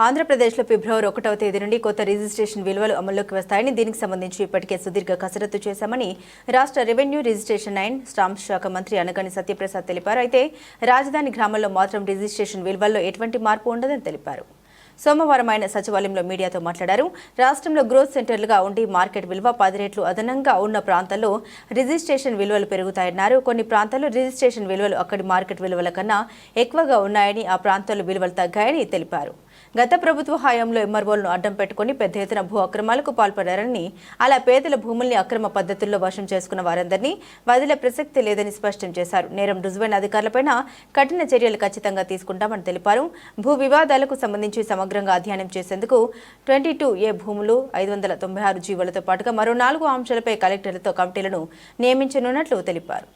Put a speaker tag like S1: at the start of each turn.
S1: ఆంధ్రప్రదేశ్లో ఫిబ్రవరి 1వ తేదీ నుండి కొత్త రిజిస్ట్రేషన్ విలువలు అమల్లోకి వస్తాయని దీనికి సంబంధించి ఇప్పటికే సుదీర్ఘ కసరత్తు చేశామని రాష్ట్ర రెవెన్యూ రిజిస్ట్రేషన్ అండ్ స్టాంప్స్ శాఖ మంత్రి అనగాని సత్యప్రసాద్ తెలిపారు. అయితే రాజధాని గ్రామాల్లో మాత్రం రిజిస్ట్రేషన్ విలువల్లో ఎటువంటి మార్పు ఉండదని తెలిపారు. సోమవారం ఆయన సచివాలయంలో మీడియాతో మాట్లాడారు. రాష్ట్రంలో గ్రోత్ సెంటర్లుగా ఉండి మార్కెట్ విలువ 10 రెట్లు అదనంగా ఉన్న ప్రాంతాల్లో రిజిస్ట్రేషన్ విలువలు పెరుగుతాయన్నారు. కొన్ని ప్రాంతాల్లో రిజిస్ట్రేషన్ విలువలు అక్కడి మార్కెట్ విలువల కన్నా ఎక్కువగా ఉన్నాయని, ఆ ప్రాంతాల్లో విలువలు తగ్గాయని తెలిపారు. గత ప్రభుత్వ హయాంలో ఎంఆర్ఓలను అడ్డం పెట్టుకుని పెద్ద ఎత్తున భూ అక్రమాలకు పాల్పడారని, అలా పేదల భూముల్ని అక్రమ పద్ధతుల్లో వశం చేసుకున్న వారందరినీ వదిలే ప్రసక్తి లేదని స్పష్టం చేశారు. నేరం రుజువైన అధికారులపైన కఠిన చర్యలు ఖచ్చితంగా తీసుకుంటామని తెలిపారు. భూ వివాదాలకు సంబంధించి సమగ్రంగా అధ్యయనం చేసేందుకు 22A భూములు 596 జీవోలతో పాటుగా మరో 4 అంశాలపై కలెక్టర్లతో కమిటీలను నియమించనున్నట్లు తెలిపారు.